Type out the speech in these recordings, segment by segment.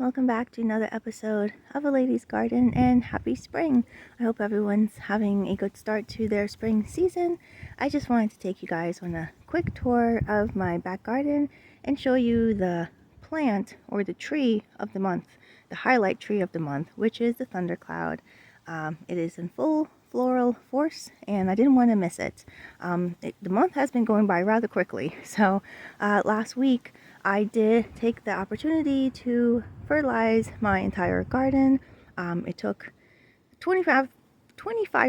welcome back to another episode of A Lady's Garden, and happy spring. I hope everyone's having a good start to their spring season. I just wanted to take you guys on a quick tour of my back garden and show you the plant or the tree of the month, the highlight tree of the month, which is the Thundercloud. It is in full floral force and I didn't want to miss it. The month has been going by rather quickly, so last week I did take the opportunity to fertilize my entire garden. It took 25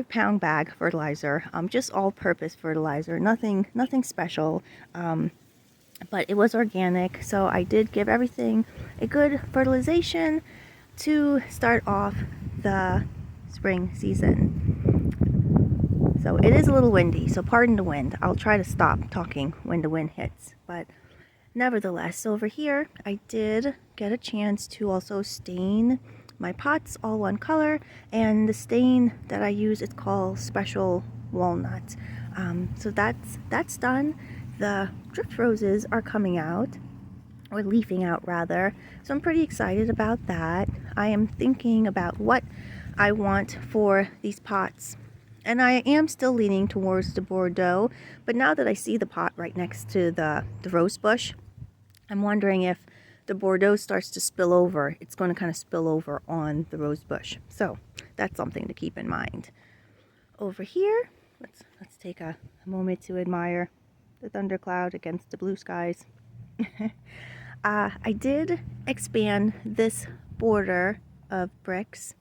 pound bag fertilizer, just all-purpose fertilizer, nothing special, but it was organic, so I did give everything a good fertilization to start off the spring season. So it is a little windy, so pardon the wind. I'll try to stop talking when the wind hits, but nevertheless, over here I did get a chance to also stain my pots all one color, and the stain that I use is called Special Walnut. So that's done. The drift roses are coming out, or leafing out rather, so I'm pretty excited about that. I am thinking about what I want for these pots, and I am still leaning towards the Bordeaux, but now that I see the pot right next to the rose bush, I'm wondering if the Bordeaux starts to spill over, it's going to kind of spill over on the rose bush. So that's something to keep in mind. Over here, let's take a moment to admire the thundercloud against the blue skies. I did expand this border of bricks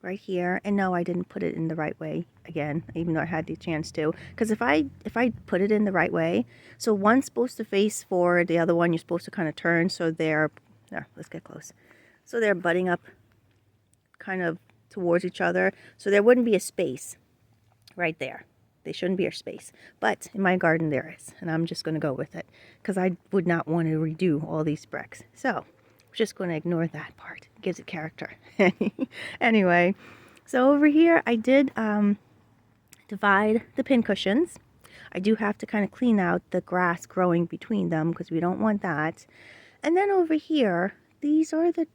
right here, and no, I didn't put it in the right way again, even though I had the chance to, because if I put it in the right way, so one's supposed to face forward, the other one you're supposed to kind of turn, so they're let's get close, so they're butting up kind of towards each other, so there wouldn't be a space right there. They shouldn't be a space, but in my garden there is, and I'm just going to go with it because I would not want to redo all these bricks. So I'm just going to ignore that part. It gives it character. Anyway, so over here I did divide the pin cushions. I do have to kind of clean out the grass growing between them because we don't want that. And then over here, these are the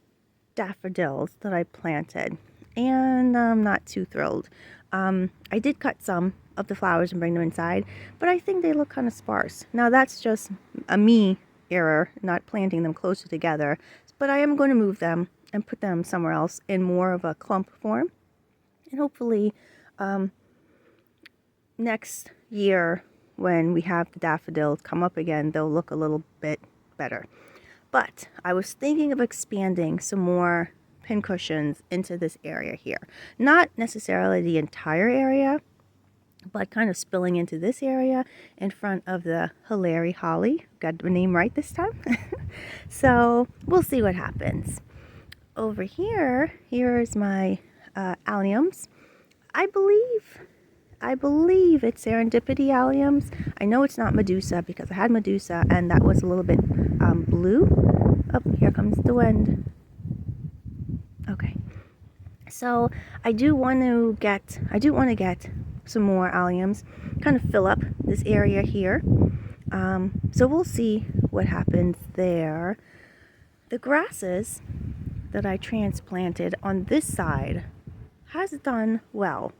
daffodils that I planted, and I'm not too thrilled. I did cut some of the flowers and bring them inside, but I think they look kind of sparse. Now that's just a me error, not planting them closer together, but I am going to move them and put them somewhere else in more of a clump form, and hopefully next year when we have the daffodils come up again, they'll look a little bit better. But I was thinking of expanding some more pin cushions into this area here. Not necessarily the entire area, but kind of spilling into this area in front of the Hilary Holly. Got the name right this time. So we'll see what happens. Over here, here's my alliums. I believe it's serendipity alliums. I know it's not Medusa because I had Medusa and that was a little bit blue. Oh, here comes the wind. Okay. So I do want to get some more alliums, kind of fill up this area here. So we'll see what happens there. The grasses that I transplanted on this side has done well.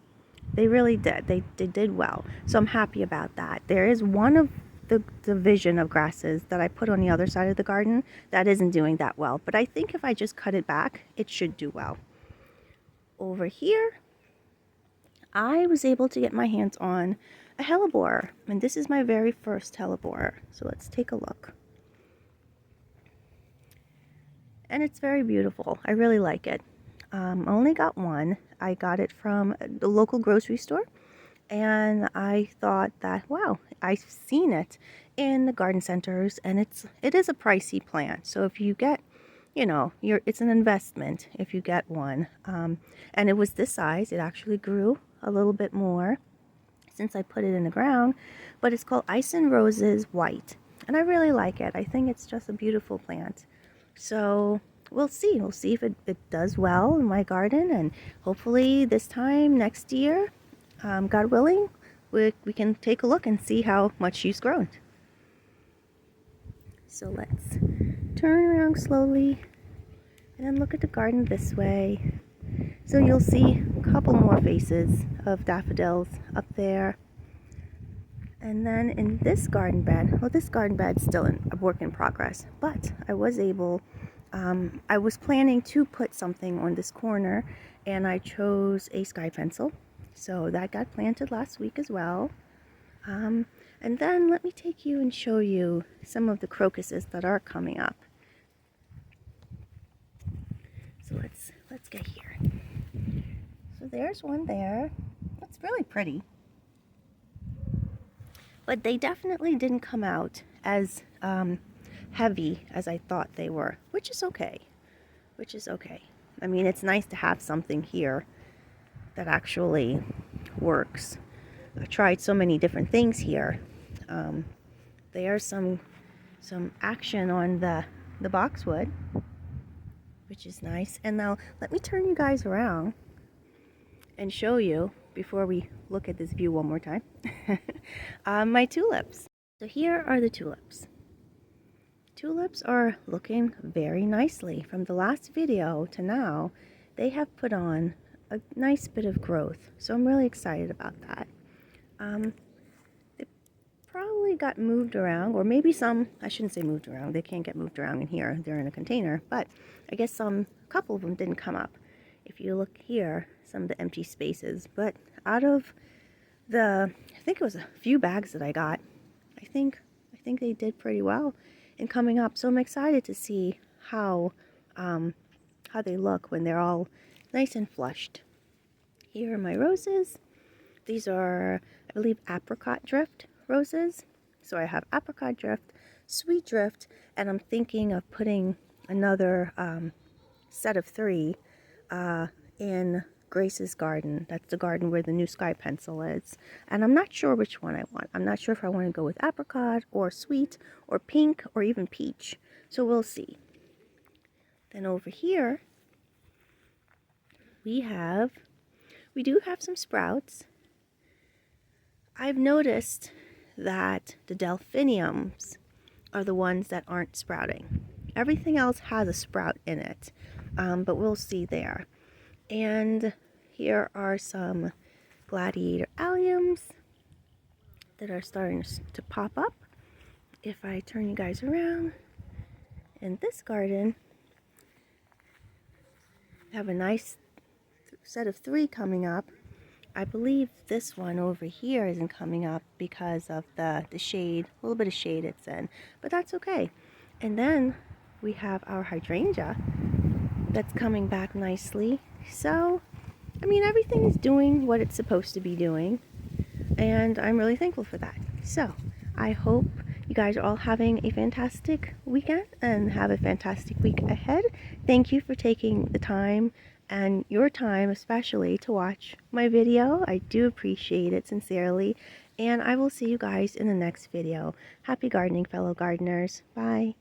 They really did. They did well. So I'm happy about that. There is one of the division of grasses that I put on the other side of the garden that isn't doing that well. But I think if I just cut it back, it should do well. Over here, I was able to get my hands on a hellebore. And this is my very first hellebore. So let's take a look. And it's very beautiful. I really like it. I only got one. I got it from the local grocery store, and I thought that, wow, I've seen it in the garden centers, and it is a pricey plant. So if you get, it's an investment if you get one. And it was this size. It actually grew a little bit more since I put it in the ground, but it's called Ice and Roses White, and I really like it. I think it's just a beautiful plant. So we'll see if it does well in my garden, and hopefully this time next year, God willing, we can take a look and see how much she's grown. So let's turn around slowly. And then look at the garden this way. So you'll see a couple more faces of daffodils up there. And then in this garden bed, well, this garden bed's still a work in progress, but I was planning to put something on this corner, and I chose a sky pencil. So that got planted last week as well. And then let me take you and show you some of the crocuses that are coming up. So let's get here. So there's one there. That's really pretty. But they definitely didn't come out as heavy as I thought they were, which is okay. I mean, it's nice to have something here that actually works. I've tried so many different things here. There's some action on the boxwood, which is nice. And now let me turn you guys around and show you, before we look at this view one more time, my tulips. So here are the tulips. Tulips are looking very nicely. From the last video to now, they have put on a nice bit of growth. So I'm really excited about that. They probably got moved around, or maybe some, I shouldn't say moved around, they can't get moved around in here, they're in a container, but I guess a couple of them didn't come up. If you look here, some of the empty spaces, but out of I think it was a few bags that I got, I think they did pretty well in coming up. So I'm excited to see how they look when they're all nice and flushed. Here are my roses. These are, I believe, apricot drift roses. So I have apricot drift, sweet drift, and I'm thinking of putting another set of 3 in Grace's garden. That's the garden where the new sky pencil is. And I'm not sure which one I want. I'm not sure if I want to go with apricot or sweet or pink or even peach. So we'll see. Then over here, we do have some sprouts. I've noticed that the delphiniums are the ones that aren't sprouting. Everything else has a sprout in it, but we'll see there. And here are some gladiator alliums that are starting to pop up. If I turn you guys around, in this garden, I have a nice set of 3 coming up. I believe this one over here isn't coming up because of the shade, a little bit of shade it's in, but that's okay. And then we have our hydrangea that's coming back nicely. So, I mean, everything is doing what it's supposed to be doing, and I'm really thankful for that. So, I hope you guys are all having a fantastic weekend and have a fantastic week ahead. Thank you for taking the time, and your time especially, to watch my video. I do appreciate it sincerely, and I will see you guys in the next video. Happy gardening, fellow gardeners. Bye.